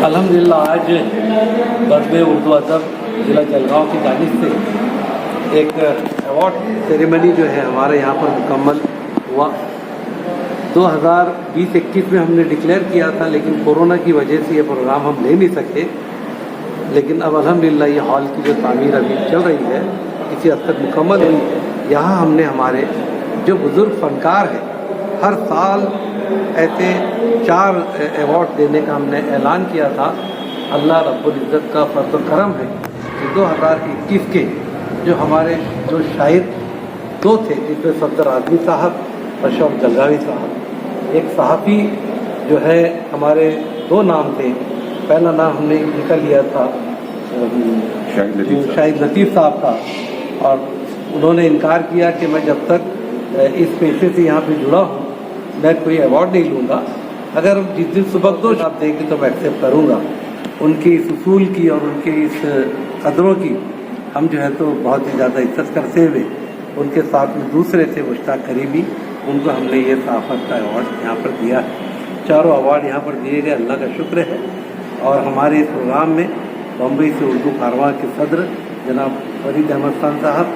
अल्हम्दुलिल्लाह आज बज़्म उर्दू अदब ज़िला जलगांव की जानिब से एक अवार्ड सेरेमनी जो है हमारे यहाँ पर मुकम्मल हुआ। 2020-21 में हमने डिक्लेयर किया था, लेकिन कोरोना की वजह से ये प्रोग्राम हम ले नहीं सके। लेकिन अब अल्हम्दुलिल्लाह ये हॉल की जो तामीर अभी चल रही है इसी हद तक मुकम्मल हुई है। यहाँ हमने हमारे जो बुज़ुर्ग फ़नकार हैं, हर साल ऐसे 4 अवार्ड देने का हमने ऐलान किया था। अल्लाह रब्बुल इज़्ज़त का फज़्ल व करम है कि 2021 के जो हमारे जो शायर 2 थे, जिसमें सफदर आज़मी साहब और शौकत जलगावी साहब। एक सहाफ़ी जो है हमारे 2 नाम थे। पहला नाम हमने इनका लिया था शाहिद लतीफ़ साहब का, और उन्होंने इनकार किया कि मैं जब तक इस पेशे से यहाँ पे जुड़ा हूँ मैं कोई अवार्ड नहीं लूँगा। अगर जिस दिन सुबकदोश आप देंगे तो मैं एक्सेप्ट करूँगा। उनकी इस उसूल की और उनके इस कदरों की हम जो है तो बहुत ही ज़्यादा इज्जत करते हुए उनके साथ में दूसरे थे मुश्ताक करीमी, उनको हमने ये सहाफ़त का अवार्ड यहाँ पर दिया है। 4 अवार्ड यहाँ पर दिए गए, अल्लाह का शुक्र है। और हमारे इस प्रोग्राम में बम्बई से उर्दू कारवां के सदर जनाब फरीद अहमद खान साहब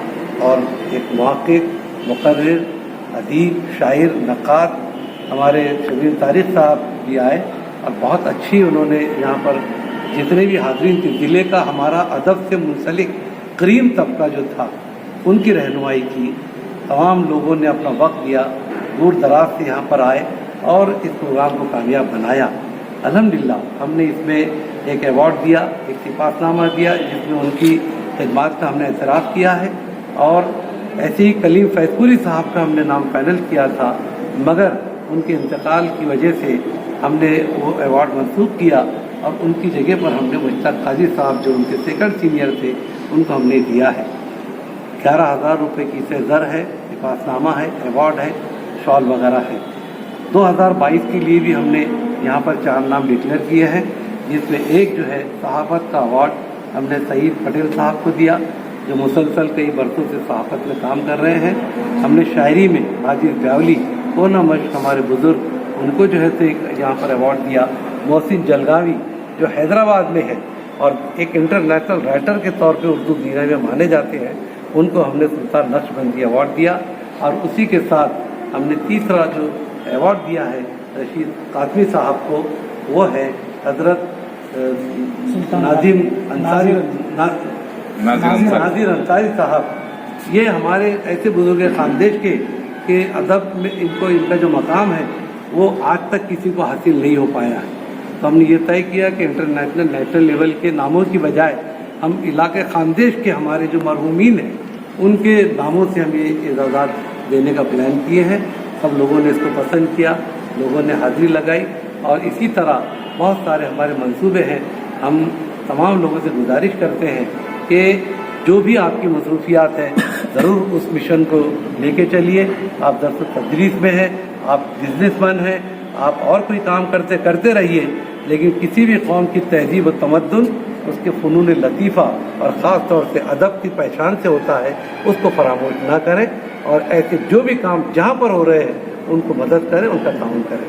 और एक मुहक़्क़िक़, मुक़र्रिर, अदीब, शायर, नक़ाद हमारे शबीर तारिक साहब भी आए और बहुत अच्छी उन्होंने यहाँ पर जितने भी हाज़रीन थे, ज़िले का हमारा अदब से मुंसलिक करीम तबका जो था उनकी रहनुमाई की। तमाम लोगों ने अपना वक्त दिया, दूर दराज से यहाँ पर आए और इस प्रोग्राम को कामयाब बनाया। अल्हम्दुलिल्लाह हमने इसमें एक अवार्ड दिया, एक सिफातनामा दिया, जिसमें उनकी खिदमत का हमने एतराफ़ किया है। और ऐसे ही कलीम फैज़पुरी साहब का हमने नाम फाइनल किया था, मगर उनके इंतकाल की वजह से हमने वो अवार्ड मंसूख किया और उनकी जगह पर हमने मुश्ताक काजी साहब जो उनके सेकंड सीनियर थे उनको हमने दिया है। 11,000 रुपये की से ज़र है, सिफातनामा है, अवार्ड है, शॉल वगैरह है। 2022 के लिए भी हमने यहाँ पर 4 नाम डिक्लेयर किए हैं, जिसमें एक जो है सहाफ़त का अवार्ड हमने सईद पटेल साहब को दिया, जो मुसलसल कई बरसों से सहाफ़त में काम कर रहे हैं। हमने शायरी में हाजिर ब्यावली को नमश हमारे बुज़ुर्ग, उनको जो है तो एक यहाँ पर अवार्ड दिया। मोहसिन जलगावी जो हैदराबाद में है और एक इंटरनेशनल राइटर के तौर पे उर्दू दुनिया में माने जाते हैं, उनको हमने सुल्तान नक्शबंदी अवार्ड दिया। और उसी के साथ हमने तीसरा जो अवार्ड दिया है रशीद कासमी साहब को, वो है हज़रत नाज़िर अंसारी साहब। ये हमारे ऐसे बुजुर्ग खानदेश के अदब में इनका जो मकाम है वो आज तक किसी को हासिल नहीं हो पाया है। तो हमने ये तय किया कि इंटरनेशनल नेशनल लेवल के नामों की बजाय हम इलाके खानदेश के हमारे जो मरहूमीन हैं उनके नामों से हम ये एजाज़ात देने का प्लान किए हैं। सब लोगों ने इसको पसंद किया, लोगों ने हाज़िरी लगाई और इसी तरह बहुत सारे हमारे मंसूबे हैं। हम तमाम लोगों से गुजारिश करते हैं कि जो भी आपकी मसरूफियात हैं ज़रूर उस मिशन को लेके चलिए। आप दर्स तदरीस में हैं, आप बिजनेसमैन हैं, आप और कोई काम करते रहिए, लेकिन किसी भी कौम की तहजीब व तमद्दुन उसके फ़नून लतीफ़ा और ख़ास तौर से अदब की पहचान से होता है, उसको फरामोश ना करें। और ऐसे जो भी काम जहाँ पर हो रहे हैं उनको मदद करें, उनका ताउन करें।